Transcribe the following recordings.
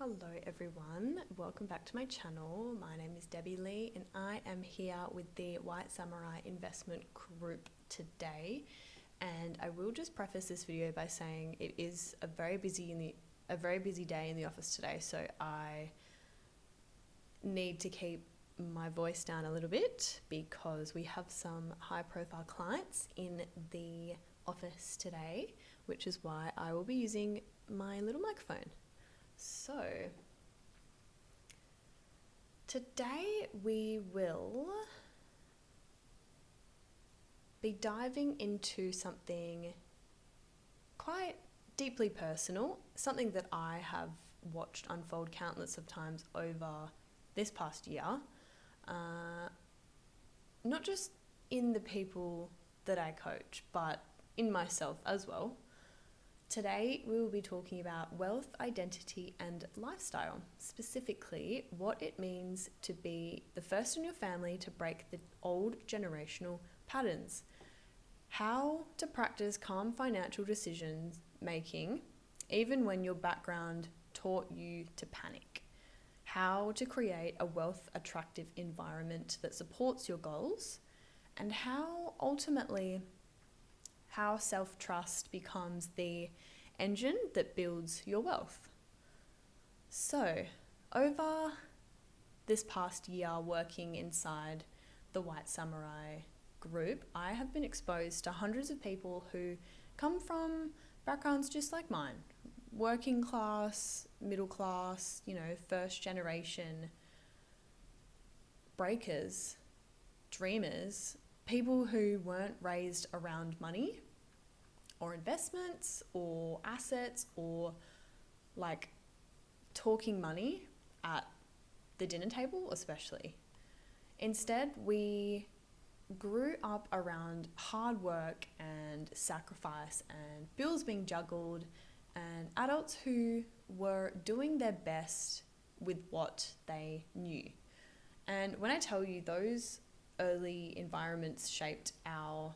Hello everyone, welcome back to my channel. My name is Debbie Lee and I am here with the White Samurai Investment Group today. And I will just preface this video by saying it is a very busy day in the office today, so I need to keep my voice down a little bit because we have some high profile clients in the office today, which is why I will be using my little microphone. So, today we will be diving into something quite deeply personal, something that I have watched unfold countless of times over this past year, not just in the people that I coach, but in myself as well. Today, we will be talking about wealth, identity, and lifestyle, specifically what it means to be the first in your family to break the old generational patterns, how to practice calm financial decision making, even when your background taught you to panic, how to create a wealth attractive environment that supports your goals, and how self-trust becomes the engine that builds your wealth. So, over this past year working inside the White Samurai Group, I have been exposed to hundreds of people who come from backgrounds just like mine. Working class, middle class, first generation breakers, dreamers, people who weren't raised around money or investments or assets or like talking money at the dinner table especially. Instead, we grew up around hard work and sacrifice and bills being juggled and adults who were doing their best with what they knew. And when I tell you those early environments shaped our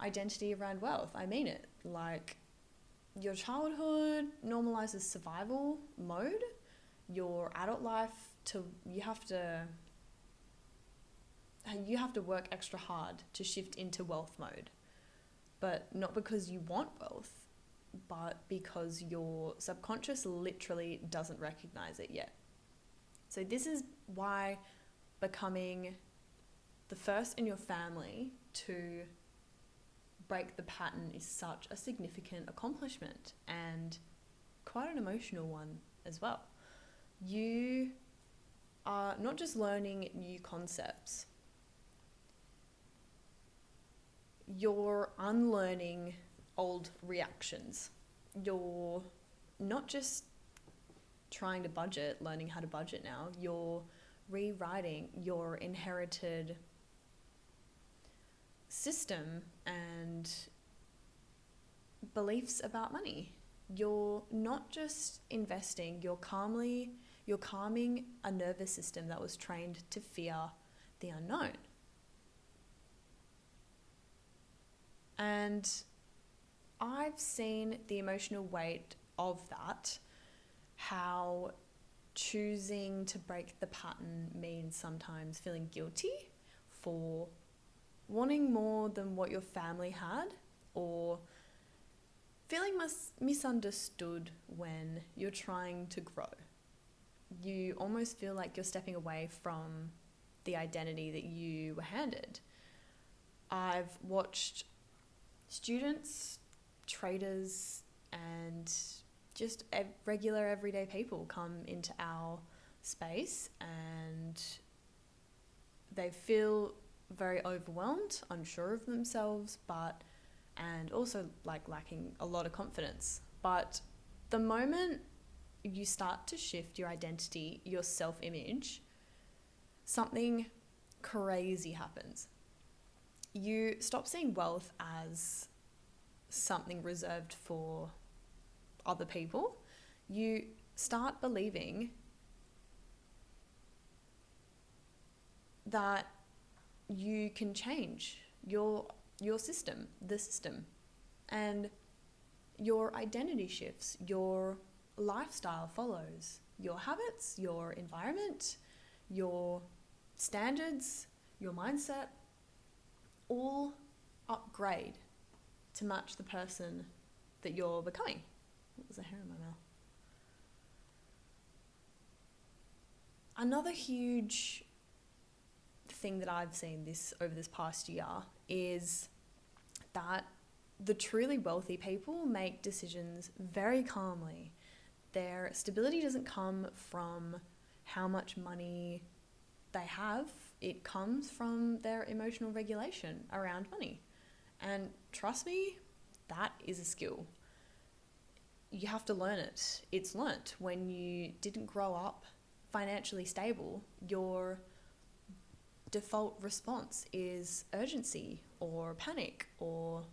identity around wealth, I mean it. Like, your childhood normalizes survival mode. Your adult life, you have to work extra hard to shift into wealth mode. But not because you want wealth, but because your subconscious literally doesn't recognize it yet. So this is why becoming the first in your family to break the pattern is such a significant accomplishment and quite an emotional one as well. You are not just learning new concepts, you're unlearning old reactions. You're not just trying to budget, learning how to budget now, you're rewriting your inherited system and beliefs about money. You're not just investing, you're calming a nervous system that was trained to fear the unknown. And I've seen the emotional weight of that, how choosing to break the pattern means sometimes feeling guilty for wanting more than what your family had, or feeling misunderstood when you're trying to grow. You almost feel like you're stepping away from the identity that you were handed. I've watched students, traders, and just regular everyday people come into our space and they feel very overwhelmed, unsure of themselves, and also lacking a lot of confidence. But the moment you start to shift your identity, your self-image, something crazy happens. You stop seeing wealth as something reserved for other people. You start believing that you can change your system, the system, and your identity shifts, your lifestyle follows. Your habits, your environment, your standards, your mindset all upgrade to match the person that you're becoming. What was the hair in my mouth? Another huge thing that I've seen over this past year is that the truly wealthy people make decisions very calmly. Their stability doesn't come from how much money they have. It comes from their emotional regulation around money. And trust me, that is a skill. You have to learn it. It's learnt. When you didn't grow up financially stable, your default response is urgency or panic, or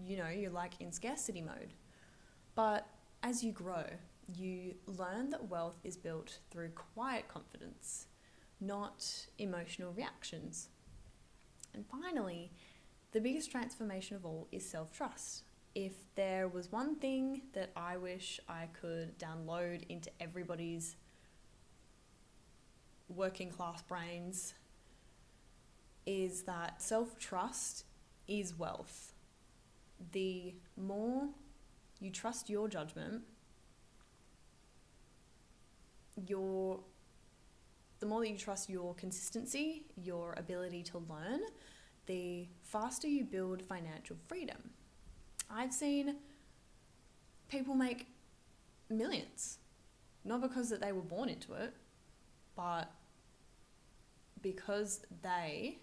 you're like in scarcity mode. But as you grow, you learn that wealth is built through quiet confidence, not emotional reactions. And finally, the biggest transformation of all is self-trust. If there was one thing that I wish I could download into everybody's working class brains, is that self-trust is wealth. The more you trust your judgment, the more that you trust your consistency, your ability to learn, the faster you build financial freedom. I've seen people make millions, not because that they were born into it, but because they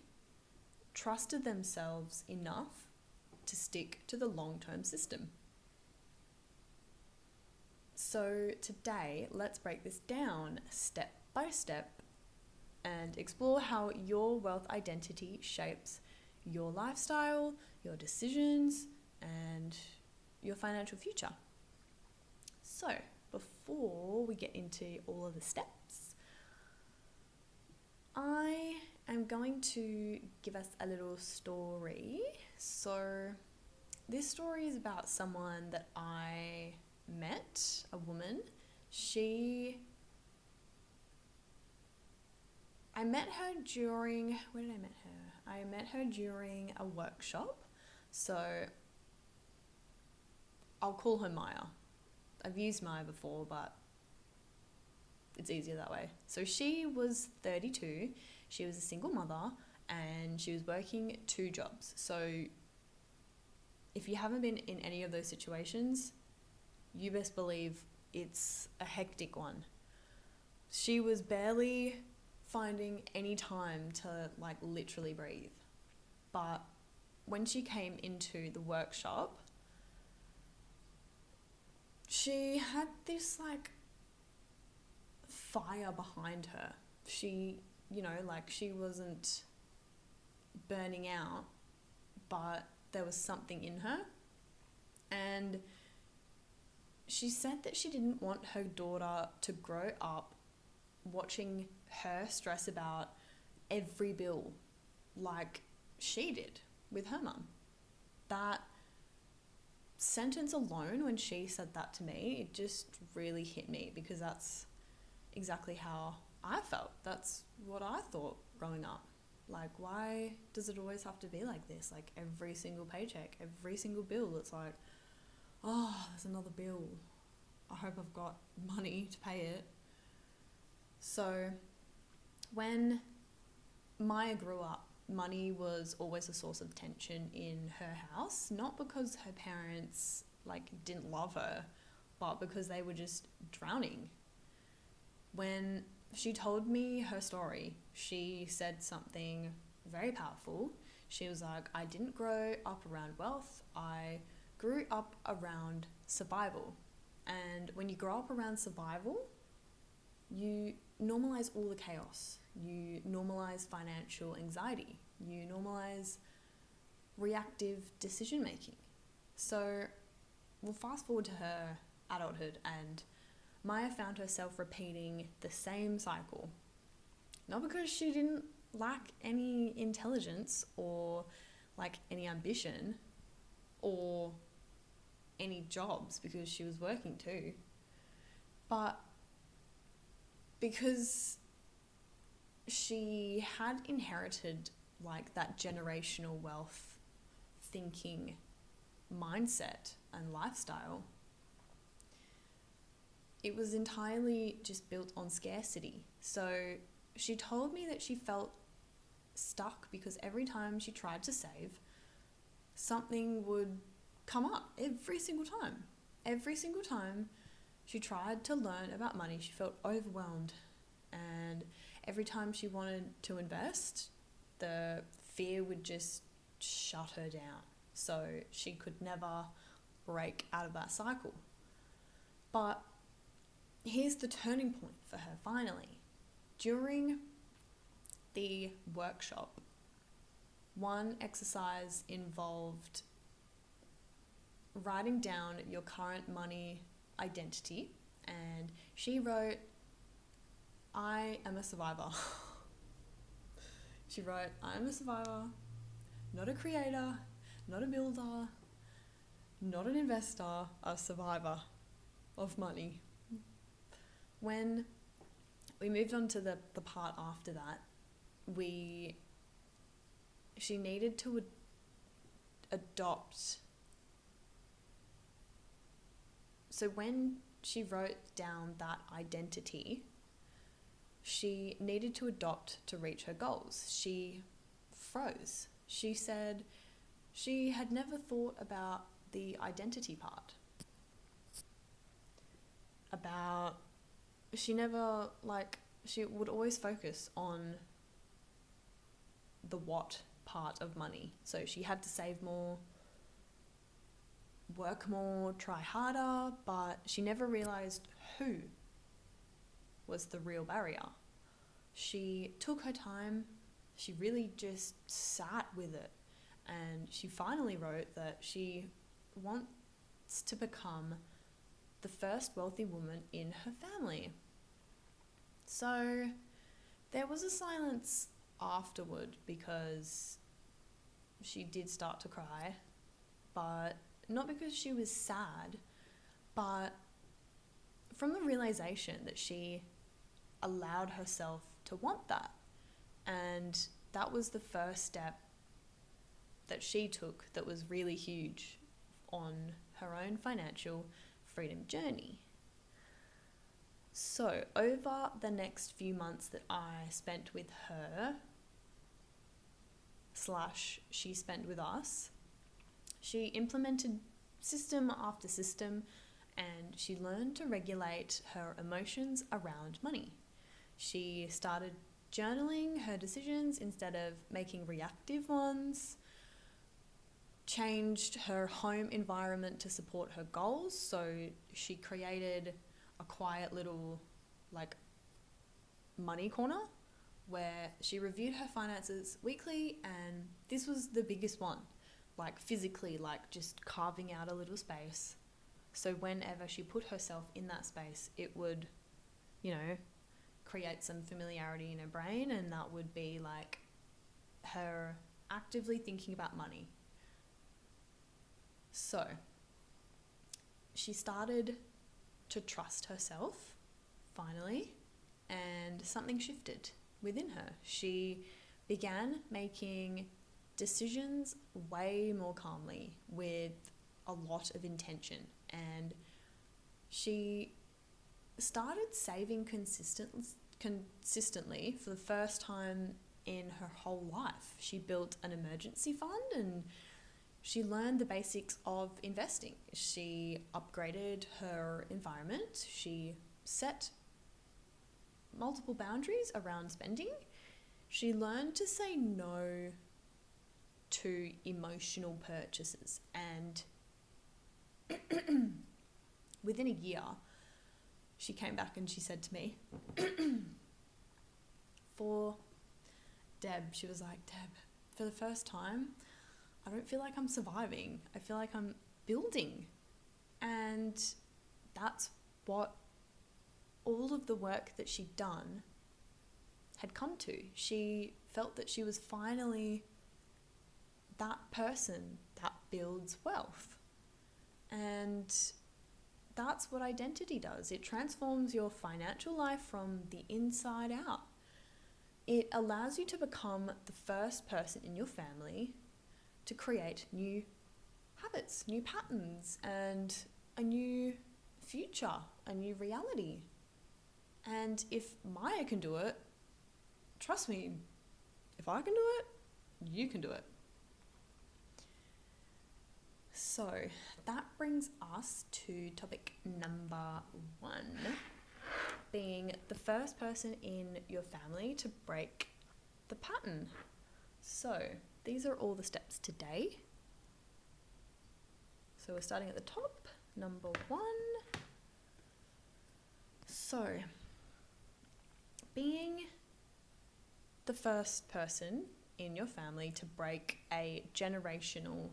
trusted themselves enough to stick to the long-term system. So today, let's break this down step by step and explore how your wealth identity shapes your lifestyle, your decisions, and your financial future. So, before we get into all of the steps, I am going to give us a little story. So, this story is about someone that I met, a woman. I met her during, where did I meet her? I met her during a workshop. So I'll call her Maya. I've used Maya before, but it's easier that way. So she was 32. She was a single mother and she was working 2 jobs. So if you haven't been in any of those situations, you best believe it's a hectic one. She was barely finding any time to literally breathe. But when she came into the workshop, she had this fire behind her. She, she wasn't burning out, but there was something in her. And she said that she didn't want her daughter to grow up watching her stress about every bill like she did with her mum. That sentence alone, when she said that to me, it just really hit me, because that's exactly how I felt. That's what I thought growing up. Why does it always have to be like this? Every single paycheck, every single bill, it's oh, there's another bill. I hope I've got money to pay it. So when Maya grew up, money was always a source of tension in her house, not because her parents didn't love her, but because they were just drowning. When she told me her story, she said something very powerful. She was like, I didn't grow up around wealth, I grew up around survival. And when you grow up around survival, you normalize all the chaos. You normalize financial anxiety. You normalize reactive decision making. So we'll fast forward to her adulthood, and Maya found herself repeating the same cycle. Not because she didn't lack any intelligence or any ambition or any jobs, because she was working too. But because she had inherited like that generational wealth thinking mindset and lifestyle, it was entirely just built on scarcity. So she told me that she felt stuck because every time she tried to save, something would come up every single time. Every single time she tried to learn about money, she felt overwhelmed. And every time she wanted to invest, the fear would just shut her down. So she could never break out of that cycle. But here's the turning point for her finally. During the workshop, one exercise involved writing down your current money identity, and she wrote, "I am a survivor." She wrote, "I am a survivor, not a creator, not a builder, not an investor, a survivor of money." When we moved on to the part after that, she needed to adopt. So when she wrote down that identity, she needed to adopt to reach her goals. She froze. She said she had never thought about the identity part. She would always focus on the what part of money. So she had to save more, work more, try harder, but she never realized who was the real barrier. She took her time, she really just sat with it, and she finally wrote that she wants to become the first wealthy woman in her family. So there was a silence afterward because she did start to cry, but not because she was sad, but from the realization that she allowed herself to want that. And that was the first step that she took that was really huge on her own financial freedom journey. So over the next few months that I spent with her / she spent with us, she implemented system after system, and she learned to regulate her emotions around money. She started journaling her decisions instead of making reactive ones, changed her home environment to support her goals. So she created a quiet little money corner where she reviewed her finances weekly, and this was the biggest one, physically, just carving out a little space. So whenever she put herself in that space, it would, create some familiarity in her brain, and that would be her actively thinking about money. So she started to trust herself, finally, and something shifted within her. She began making decisions way more calmly with a lot of intention, and she started saving consistently for the first time in her whole life. She built an emergency fund, and she learned the basics of investing. She upgraded her environment. She set multiple boundaries around spending. She learned to say no to emotional purchases, and within a year, she came back and she said to me, for Deb, she was like, "Deb, for the first time, I don't feel like I'm surviving. I feel like I'm building." And that's what all of the work that she'd done had come to. She felt that she was finally that person that builds wealth. And that's what identity does. It transforms your financial life from the inside out. It allows you to become the first person in your family to create new habits, new patterns, and a new future, a new reality. And if Maya can do it, trust me, if I can do it, you can do it. So that brings us to topic number 1, being the first person in your family to break the pattern. So these are all the steps today. So we're starting at the top, number 1. So being the first person in your family to break a generational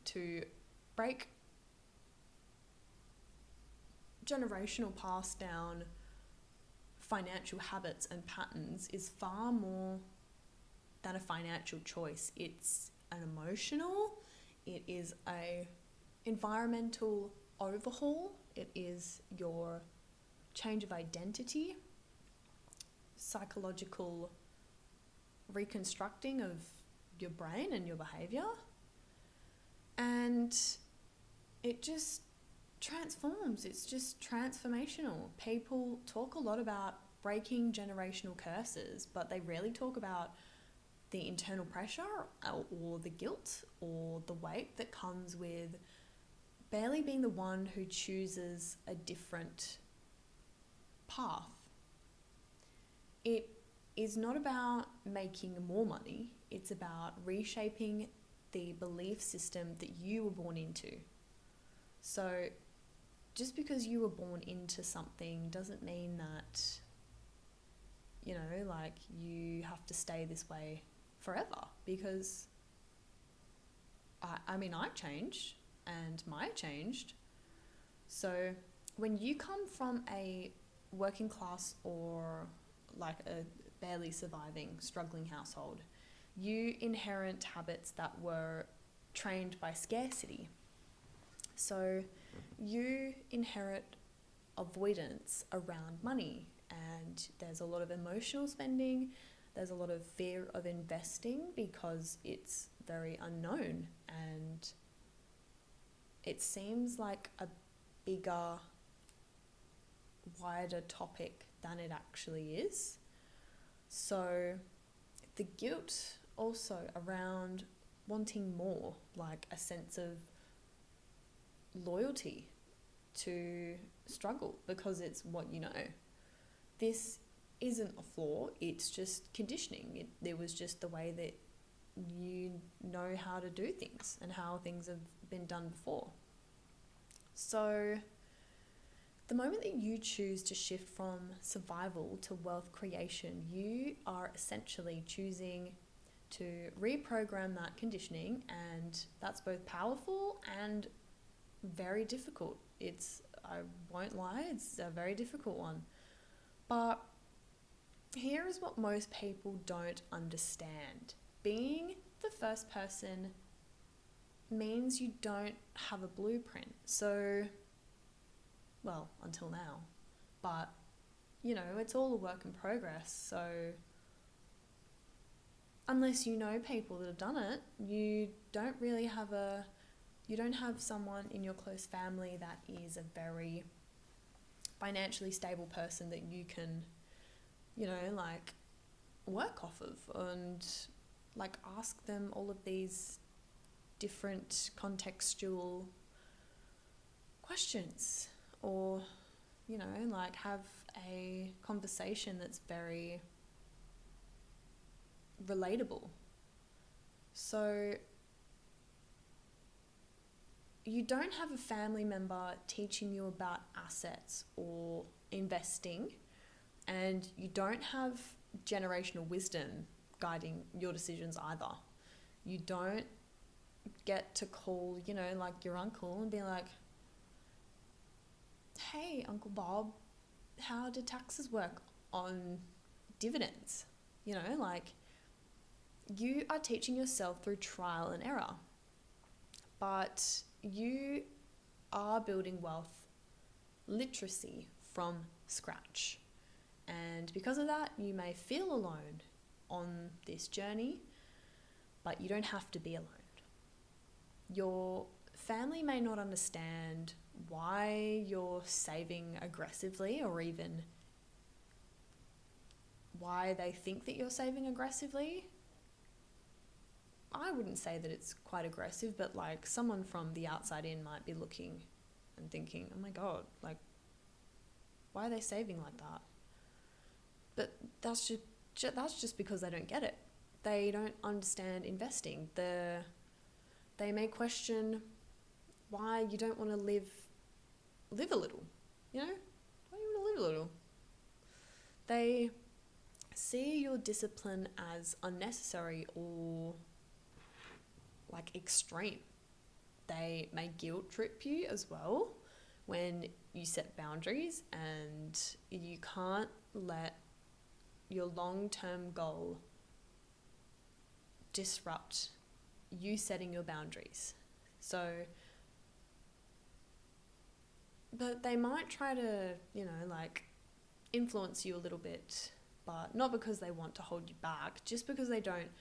to break generational passed down financial habits and patterns is far more than a financial choice. It's an emotional, it is a environmental overhaul, it is your change of identity, psychological reconstructing of your brain and your behavior, and it just transforms. It's just transformational. People talk a lot about breaking generational curses, but they rarely talk about the internal pressure or the guilt or the weight that comes with barely being the one who chooses a different path. It is not about making more money, it's about reshaping the belief system that you were born into. So just because you were born into something doesn't mean that, you know, like you have to stay this way forever, because I change and Maya changed. So when you come from a working class or like a barely surviving, struggling household, you inherit habits that were trained by scarcity. So you inherit avoidance around money, and there's a lot of emotional spending, there's a lot of fear of investing because it's very unknown and it seems like a bigger, wider topic than it actually is. So the guilt also around wanting more, like a sense of loyalty to struggle because it's what you know. This isn't a flaw, it's just conditioning. It was just the way that you know how to do things and how things have been done before. So the moment that you choose to shift from survival to wealth creation, you are essentially choosing to reprogram that conditioning, and that's both powerful and very difficult. I won't lie, it's a very difficult one. But here is what most people don't understand. Being the first person means you don't have a blueprint. So, well, until now. But, you know, it's all a work in progress. So, unless you know people that have done it, you don't have someone in your close family that is a very financially stable person that you can, like work off of and like ask them all of these different contextual questions, or, like have a conversation that's very relatable. So you don't have a family member teaching you about assets or investing, and you don't have generational wisdom guiding your decisions either. You don't get to call, like your uncle and be like, hey, Uncle Bob, how do taxes work on dividends? You know, like you are teaching yourself through trial and error, but you are building wealth literacy from scratch. And because of that, you may feel alone on this journey, but you don't have to be alone. Your family may not understand why you're saving aggressively, or even why they think that you're saving aggressively. I wouldn't say that it's quite aggressive, but like someone from the outside in might be looking and thinking, oh my God, like, why are they saving like that? But that's just because they don't get it. They don't understand investing. They may question why you don't want to live a little, you know? Why do you want to live a little? They see your discipline as unnecessary or like extreme. They may guilt trip you as well when you set boundaries, and you can't let your long-term goal disrupt you setting your boundaries. So, but they might try to, you know, like influence you a little bit, but not because they want to hold you back, just because they don't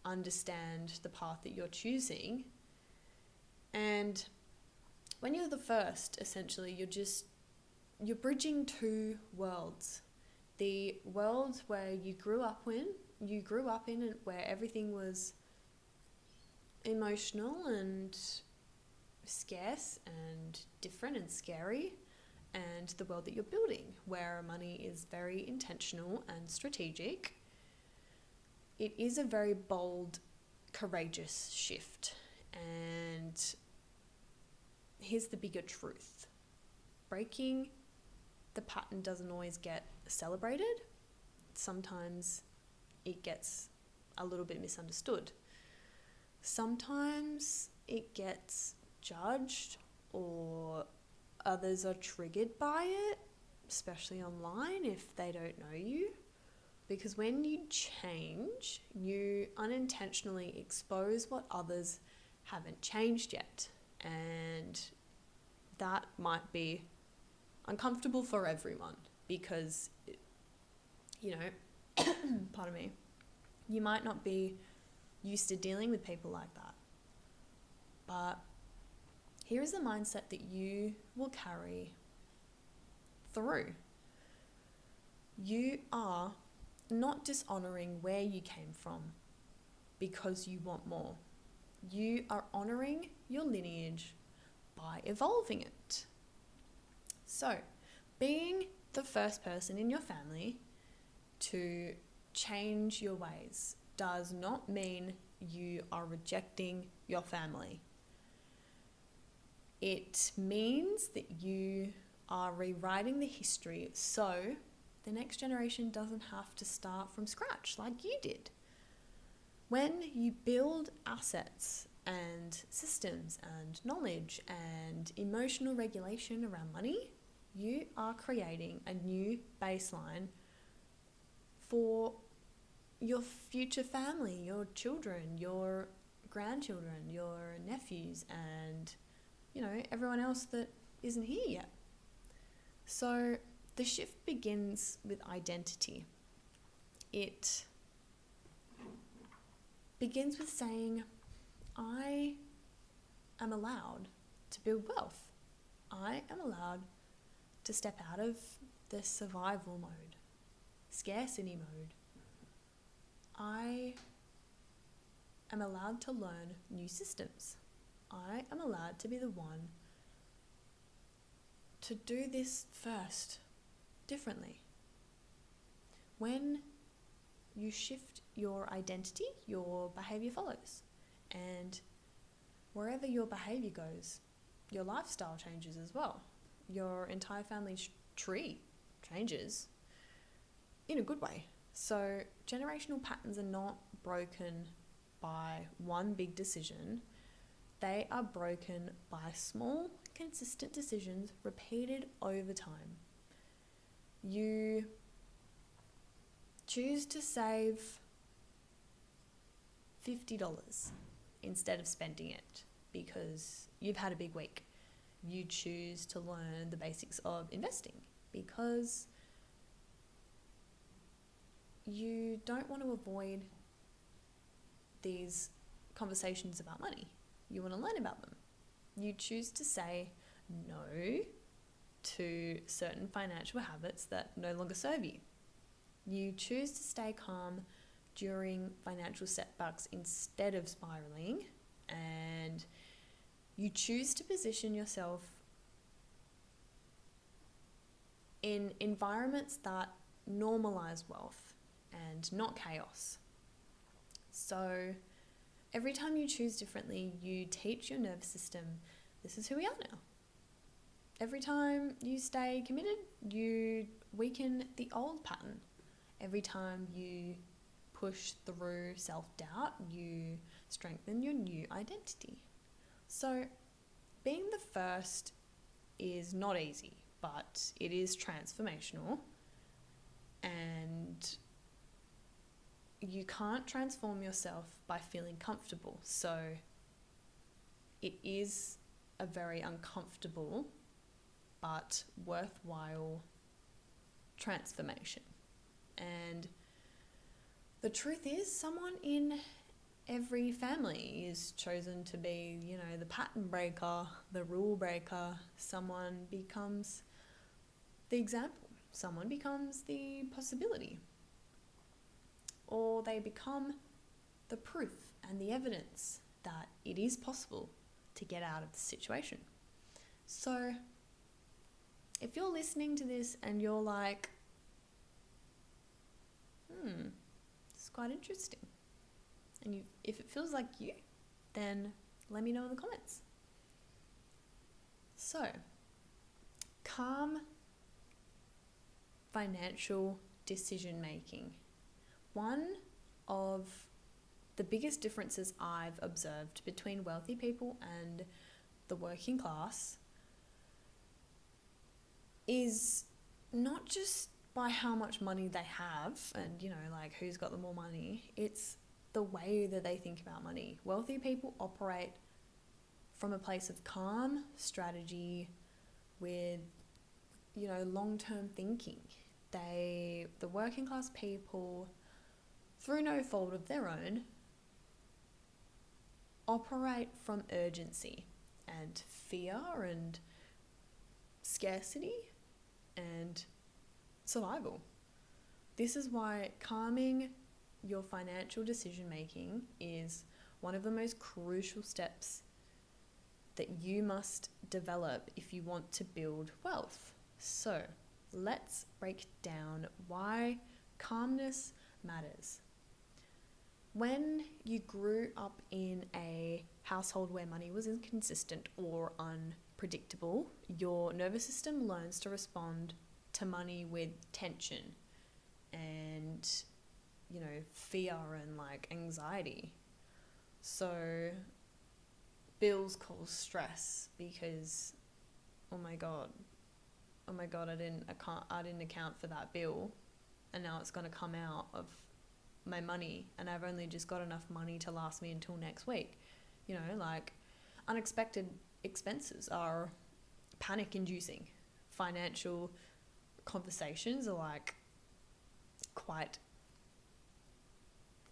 understand the path that you're choosing. And when you're the first, essentially, you're bridging two worlds. The world where you grew up in, and where everything was emotional and scarce and different and scary, and the world that you're building, where money is very intentional and strategic. It is a very bold, courageous shift. And here's the bigger truth. Breaking the pattern doesn't always get celebrated. Sometimes it gets a little bit misunderstood. Sometimes it gets judged, or others are triggered by it, especially online if they don't know you. Because when you change, you unintentionally expose what others haven't changed yet. And that might be uncomfortable for everyone because, you know, pardon me, you might not be used to dealing with people like that. But here is the mindset that you will carry through. You are not dishonoring where you came from because you want more. You are honoring your lineage by evolving it. So, being the first person in your family to change your ways does not mean you are rejecting your family. It means that you are rewriting the history so the next generation doesn't have to start from scratch like you did. When you build assets and systems and knowledge and emotional regulation around money, you are creating a new baseline for your future family, your children, your grandchildren, your nephews, and, you know, everyone else that isn't here yet. So the shift begins with identity. It begins with saying, I am allowed to build wealth. I am allowed to step out of the survival mode, scarcity mode. I am allowed to learn new systems. I am allowed to be the one to do this first, differently. When you shift your identity, your behavior follows. And wherever your behavior goes, your lifestyle changes as well. Your entire family's tree changes in a good way. So generational patterns are not broken by one big decision. They are broken by small, consistent decisions repeated over time. You choose to save $50 instead of spending it because you've had a big week. You choose to learn the basics of investing because you don't want to avoid these conversations about money. You want to learn about them. You choose to say no to certain financial habits that no longer serve you. You choose to stay calm during financial setbacks instead of spiraling, and you choose to position yourself in environments that normalize wealth and not chaos. So every time you choose differently, you teach your nervous system, this is who we are now. Every time you stay committed, you weaken the old pattern. Every time you push through self-doubt, you strengthen your new identity. So being the first is not easy, but it is transformational. And you can't transform yourself by feeling comfortable. So it is a very uncomfortable but worthwhile transformation. And the truth is, someone in every family is chosen to be, the pattern breaker, the rule breaker. Someone becomes the example. Someone becomes the possibility. Or they become the proof and the evidence that it is possible to get out of the situation. So if you're listening to this and you're like, it's quite interesting, and if it feels like you, then let me know in the comments. So, calm financial decision making. One of the biggest differences I've observed between wealthy people and the working class is not just by how much money they have and, who's got the more money. It's the way that they think about money. Wealthy people operate from a place of calm strategy with, long-term thinking. The working class people, through no fault of their own, operate from urgency and fear and scarcity and survival. This is why calming your financial decision making is one of the most crucial steps that you must develop if you want to build wealth. So let's break down why calmness matters. When you grew up in a household where money was inconsistent or unpredictable, your nervous system learns to respond to money with tension and, fear and anxiety. So bills cause stress because, oh my god, I didn't account for that bill, and now it's going to come out of my money, and I've only just got enough money to last me until next week. Unexpected expenses are panic inducing. Financial conversations are quite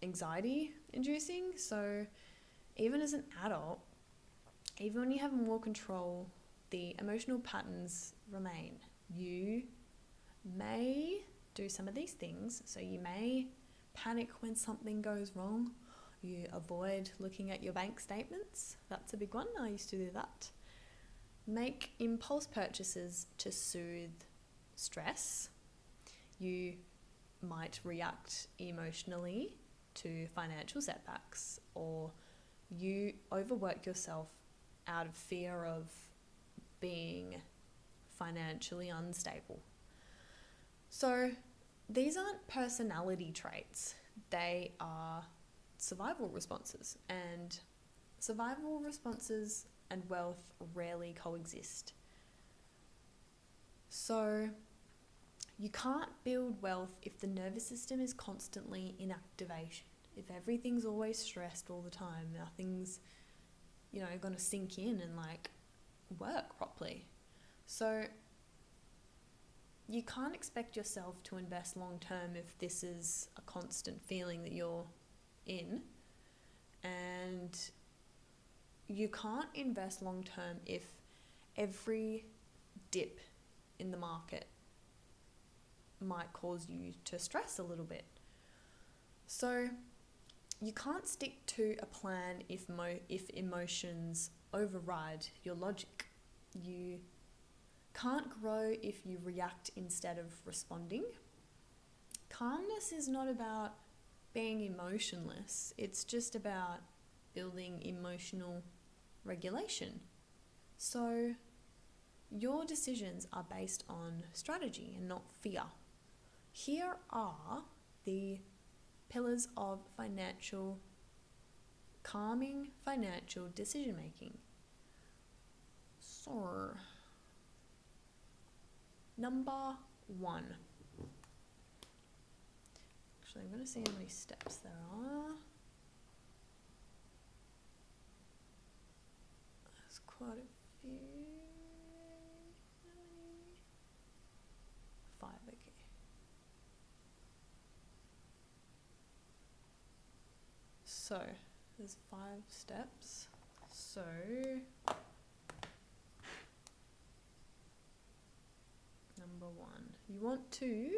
anxiety inducing. So even as an adult, even when you have more control, the emotional patterns remain. You may do some of these things. So you may panic when something goes wrong. You avoid looking at your bank statements. That's a big one. I used to do that. Make impulse purchases to soothe stress. You might react emotionally to financial setbacks, or you overwork yourself out of fear of being financially unstable. So these aren't personality traits, they are survival responses, and survival responses and wealth rarely coexist. So You can't build wealth if the nervous system is constantly in activation. If everything's always stressed all the time, nothing's, going to sink in and work properly. So you can't expect yourself to invest long term if this is a constant feeling that you're in. And you can't invest long term if every dip in the market might cause you to stress a little bit. So you can't stick to a plan if emotions override your logic. You can't grow if you react instead of responding. Calmness is not about being emotionless. It's just about building emotional regulation. So your decisions are based on strategy and not fear. Here are the pillars of calming financial decision making. So, number 1. Actually, I'm going to see how many steps there are. There's quite a few. How many? 5, okay. So, there's 5 steps. So, number 1, you want to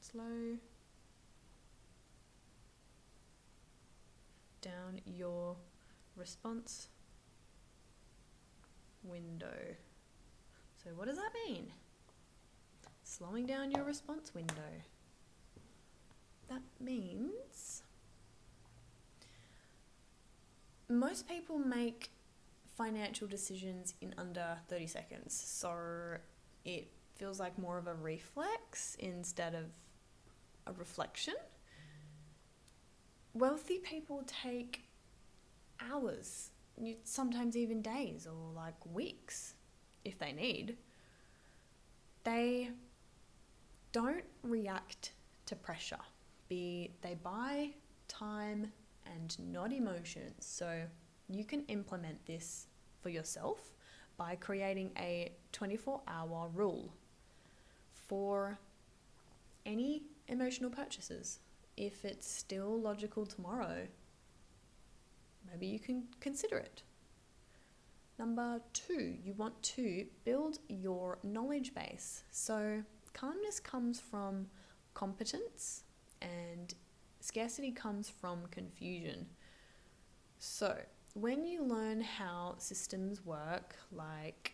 slow down your response window. So what does that mean? Slowing down your response window. That means most people make financial decisions in under 30 seconds. So it feels like more of a reflex instead of a reflection. Wealthy people take hours, sometimes even days or weeks if they need. They don't react to pressure. They buy time and not emotions. So you can implement this for yourself by creating a 24-hour rule for any emotional purchases. If it's still logical tomorrow, maybe you can consider it. Number 2, you want to build your knowledge base. So calmness comes from competence and scarcity comes from confusion. So when you learn how systems work, like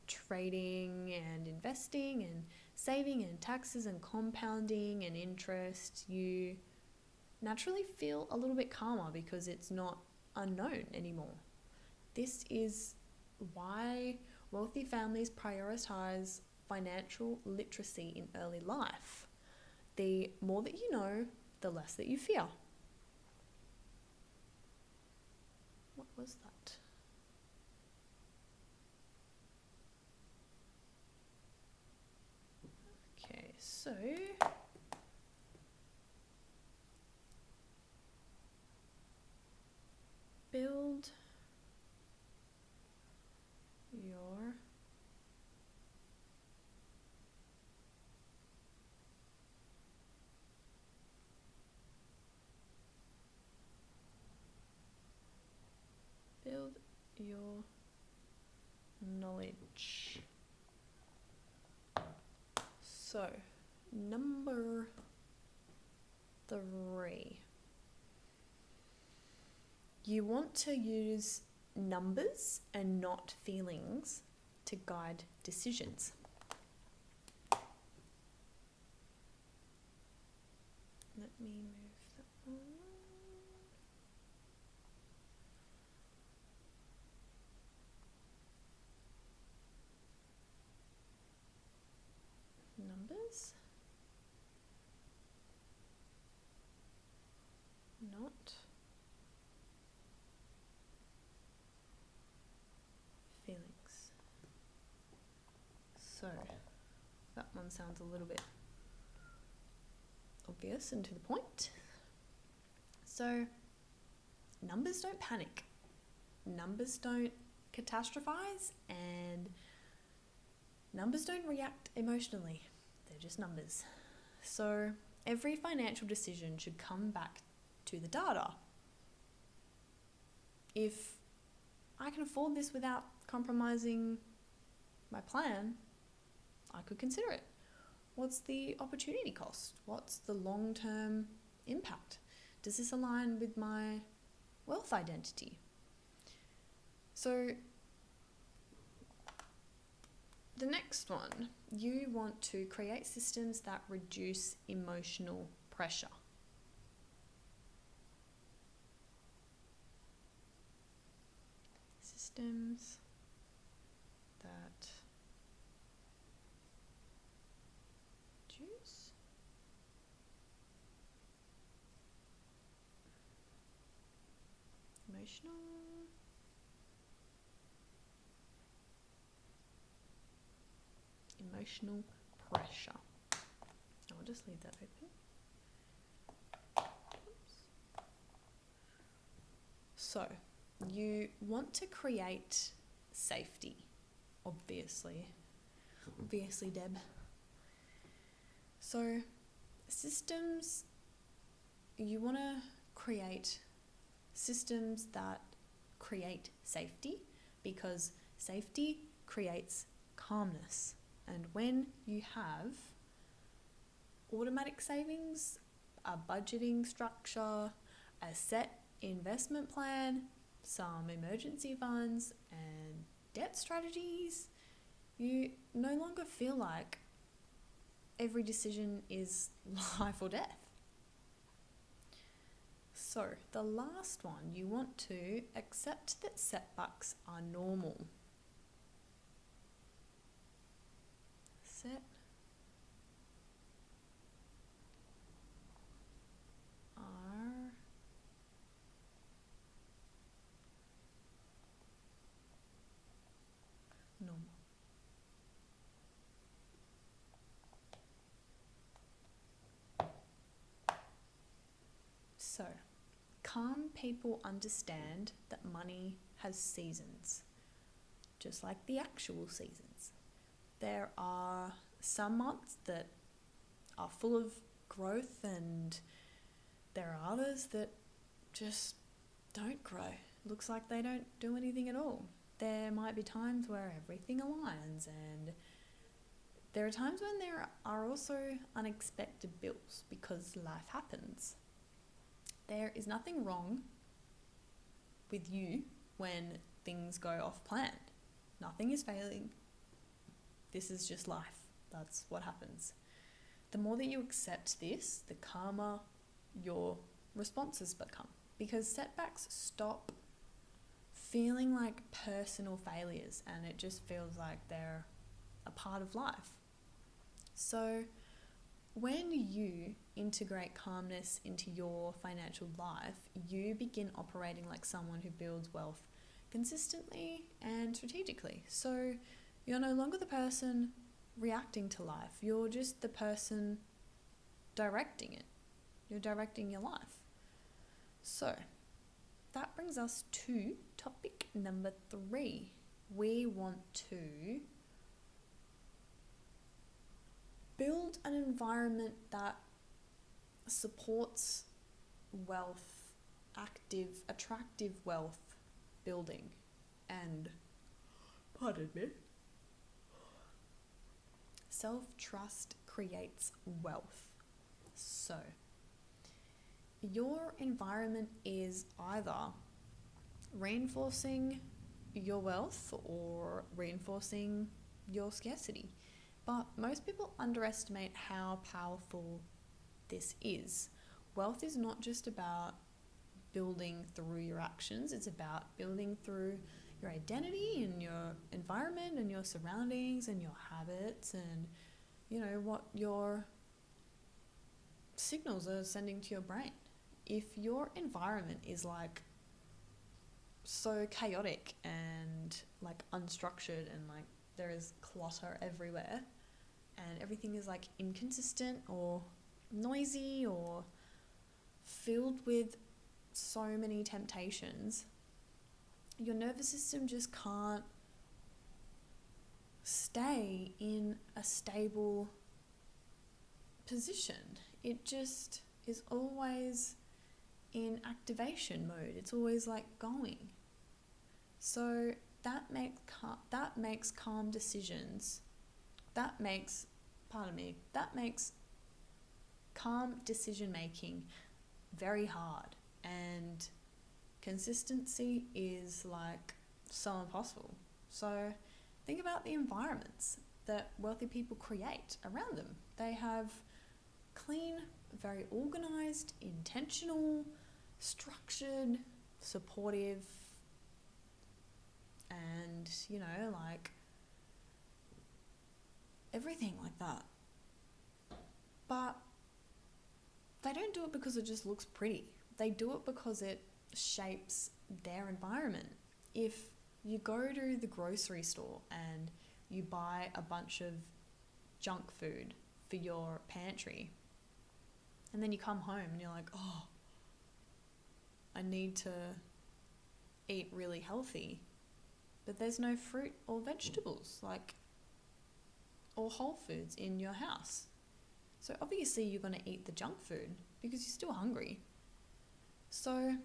trading and investing and saving and taxes and compounding and interest, you naturally feel a little bit calmer because it's not unknown anymore. This is why wealthy families prioritize financial literacy in early life. The more that you know, the less that you fear. What was that? Okay, so build your knowledge. So, number 3. You want to use numbers and not feelings to guide decisions. Let me move that one. Numbers, not feelings. So that one sounds a little bit obvious and to the point. So numbers don't panic. Numbers don't catastrophize, and numbers don't react emotionally. They're just numbers. So every financial decision should come back to the data. If I can afford this without compromising my plan, I could consider it. What's the opportunity cost? What's the long-term impact? Does this align with my wealth identity? So the next one, you want to create systems that reduce emotional pressure. Systems that reduce emotional pressure. I'll just leave that open. Oops. So you want to create safety, obviously, Deb. So systems, you want to create systems that create safety, because safety creates calmness. And when you have automatic savings, a budgeting structure, a set investment plan, some emergency funds, and debt strategies, you no longer feel like every decision is life or death. So the last one, you want to accept that setbacks are normal. Set are normal. So, calm people understand that money has seasons, just like the actual seasons. There are some months that are full of growth, and there are others that just don't grow. Looks like they don't do anything at all. There might be times where everything aligns, and there are times when there are also unexpected bills because life happens. There is nothing wrong with you when things go off plan. Nothing is failing. This is just life. That's what happens. The more that you accept this, the calmer your responses become, because setbacks stop feeling like personal failures, and it just feels like they're a part of life. So when you integrate calmness into your financial life, you begin operating like someone who builds wealth consistently and strategically. So you're no longer the person reacting to life. You're just the person directing it. You're directing your life. So that brings us to topic number 3. We want to build an environment that supports wealth, attractive wealth building, and, pardon me, self-trust creates wealth. So your environment is either reinforcing your wealth or reinforcing your scarcity. But most people underestimate how powerful this is. Wealth is not just about building through your actions, it's about building through your identity and your environment and your surroundings and your habits and, what your signals are sending to your brain. If your environment is like so chaotic and like unstructured and like there is clutter everywhere and everything is like inconsistent or noisy or filled with so many temptations, your nervous system just can't stay in a stable position. It just is always in activation mode. It's always like going. So that makes calm decisions. That makes calm decision making very hard, and consistency is like so impossible. So think about the environments that wealthy people create around them. They have clean, very organized, intentional, structured, supportive, and, like everything like that. But they don't do it because it just looks pretty. They do it because it shapes their environment. If you go to the grocery store and you buy a bunch of junk food for your pantry, and then you come home and you're like, oh, I need to eat really healthy, but there's no fruit or vegetables, or whole foods in your house. So obviously you're going to eat the junk food because you're still hungry. So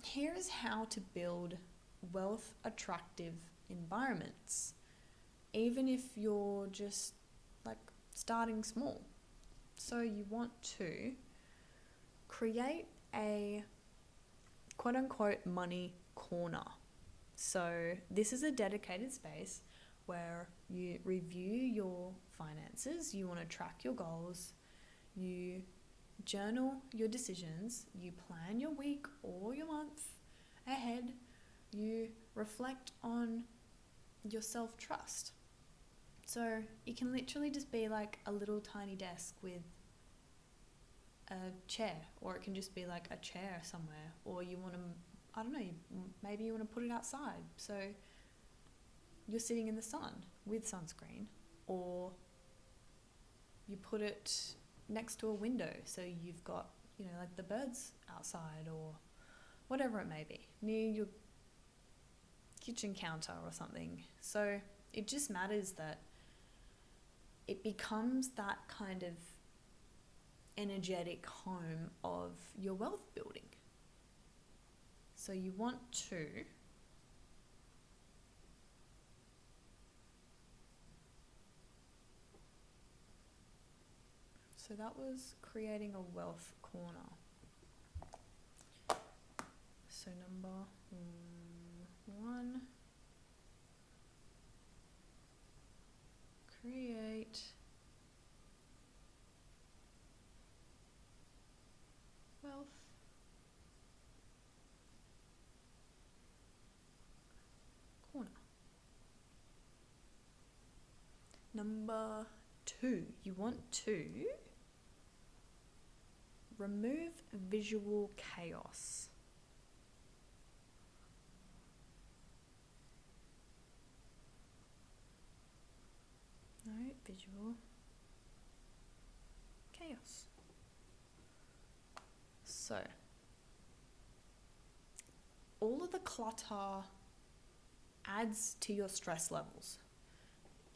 here is how to build wealth attractive environments, even if you're just starting small. So you want to create a quote unquote money corner. So this is a dedicated space where you review your finances, you want to track your goals, you journal your decisions, you plan your week or your month ahead, you reflect on your self-trust. So it can literally just be like a little tiny desk with a chair, or it can just be like a chair somewhere, or you want to, maybe you want to put it outside so you're sitting in the sun with sunscreen, or you put it next to a window so you've got, the birds outside, or whatever it may be, near your kitchen counter or something. So it just matters that it becomes that kind of energetic home of your wealth building. So you want to So that was creating a wealth corner. So number 1, create wealth corner. Number 2, you want to remove visual chaos. No, visual chaos. So, all of the clutter adds to your stress levels,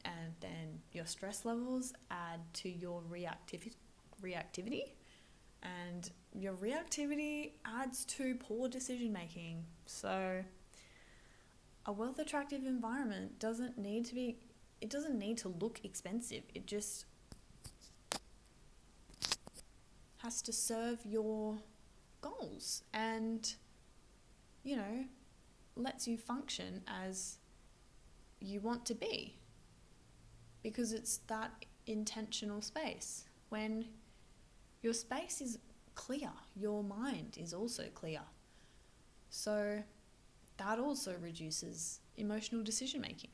and then your stress levels add to your reactivity, and your reactivity adds to poor decision making. So a wealth attractive environment doesn't need to look expensive. It just has to serve your goals and, lets you function as you want to be, because it's that intentional space. When your space is clear, your mind is also clear. So that also reduces emotional decision making.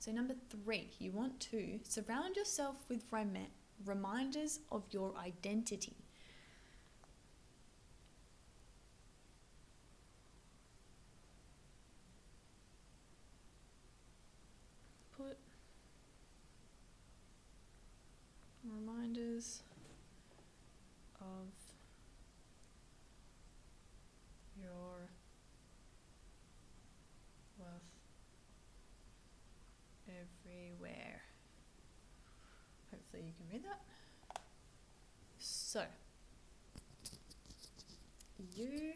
So number 3, you want to surround yourself with reminders of your identity. so you can read that. So, you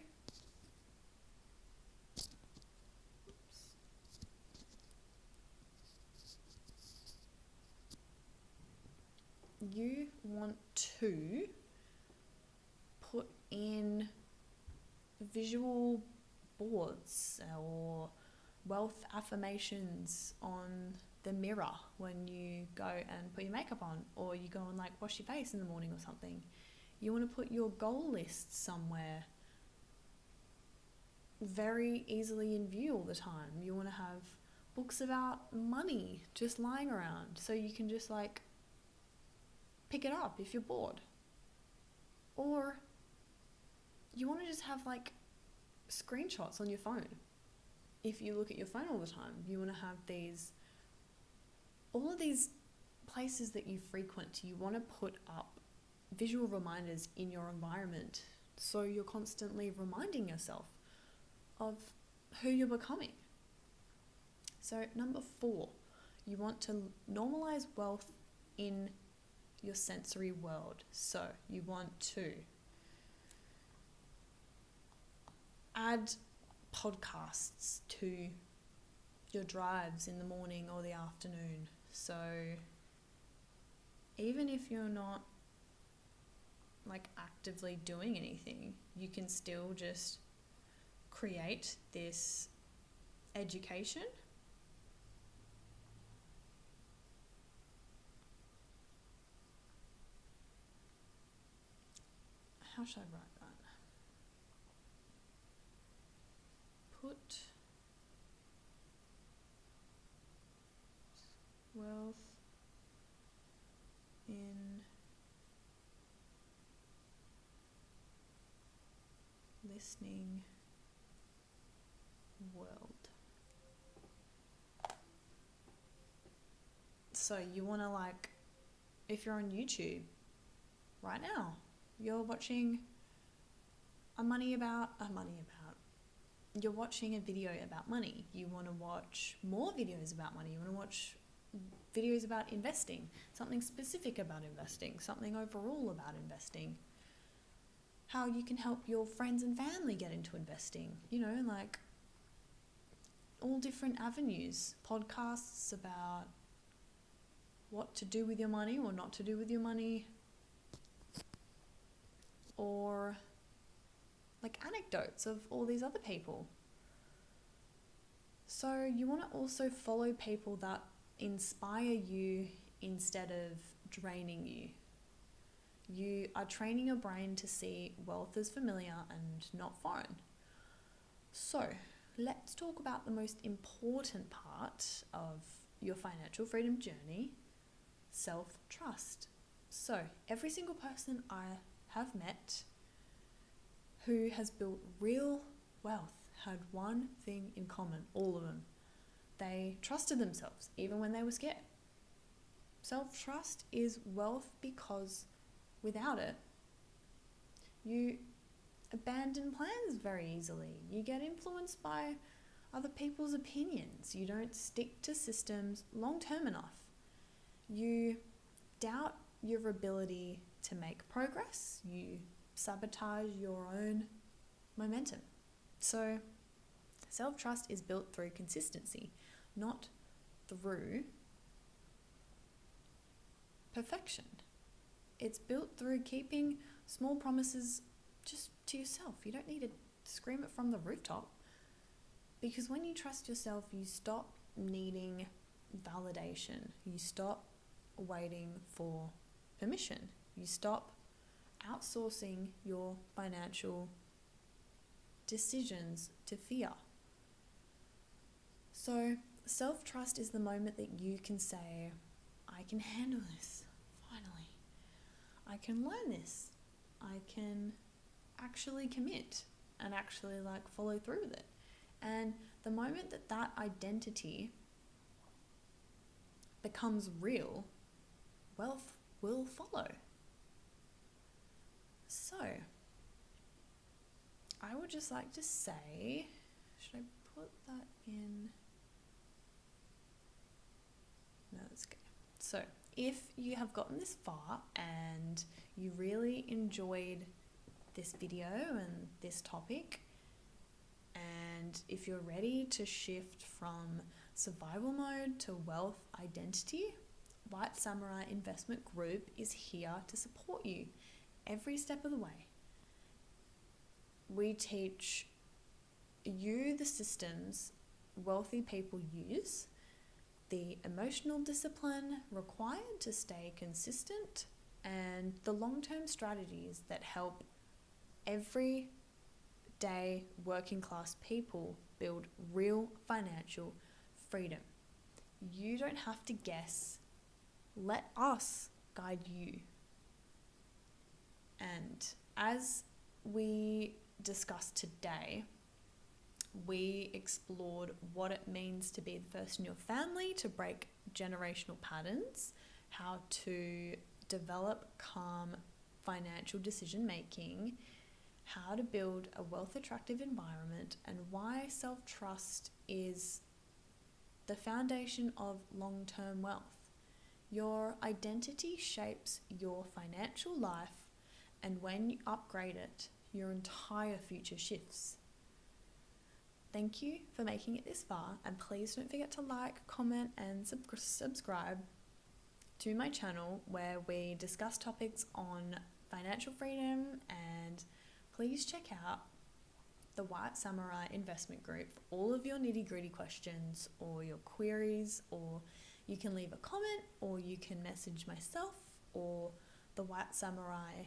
you want to put in visual boards or wealth affirmations on the mirror when you go and put your makeup on, or you go and like wash your face in the morning or something. You want to put your goal list somewhere very easily in view all the time. You want to have books about money just lying around so you can just like pick it up if you're bored. Or you want to just have like screenshots on your phone. If you look at your phone all the time, you want to have all of these places that you frequent, you want to put up visual reminders in your environment so you're constantly reminding yourself of who you're becoming. So number 4, you want to normalize wealth in your sensory world. So you want to add podcasts to your drives in the morning or the afternoon. So even if you're not like actively doing anything, you can still just create this education. How should I write that? Put wealth in listening world. So you want to like, if you're on YouTube right now, you're watching you're watching a video about money. You want to watch more videos about money. You want to watch videos about investing, something specific about investing, something overall about investing, how you can help your friends and family get into investing, like all different avenues, podcasts about what to do with your money or not to do with your money, or like anecdotes of all these other people. So you want to also follow people that inspire you instead of draining you. You are training your brain to see wealth as familiar and not foreign. So let's talk about the most important part of your financial freedom journey, self-trust. So every single person I have met who has built real wealth had one thing in common, all of them. They trusted themselves even when they were scared. Self-trust is wealth because without it, you abandon plans very easily. You get influenced by other people's opinions. You don't stick to systems long-term enough. You doubt your ability to make progress. You sabotage your own momentum. So self-trust is built through consistency, not through perfection. It's built through keeping small promises just to yourself. You don't need to scream it from the rooftop, because when you trust yourself, you stop needing validation. You stop waiting for permission. You stop outsourcing your financial decisions to fear. So self-trust is the moment that you can say, I can handle this, finally. I can learn this. I can actually commit and actually like follow through with it. And the moment that that identity becomes real, wealth will follow. So I would just like to say, should I put that in? No, that's okay. So If you have gotten this far and you really enjoyed this video and this topic, and if you're ready to shift from survival mode to wealth identity, White Samurai Investment Group is here to support you every step of the way. We teach you the systems wealthy people use, the emotional discipline required to stay consistent, and the long-term strategies that help everyday working class people build real financial freedom. You don't have to guess. Let us guide you. And as we discussed today, we explored what it means to be the first in your family, to break generational patterns, how to develop calm financial decision making, how to build a wealth attractive environment, and why self-trust is the foundation of long-term wealth. Your identity shapes your financial life, and when you upgrade it, your entire future shifts. Thank you for making it this far, and please don't forget to like, comment, and subscribe to my channel where we discuss topics on financial freedom, and please check out the White Samurai Investment Group for all of your nitty-gritty questions or your queries, or you can leave a comment, or you can message myself or the White Samurai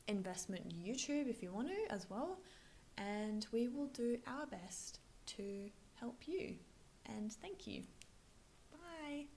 Investment YouTube if you want to as well. And we will do our best to help you. And thank you. Bye.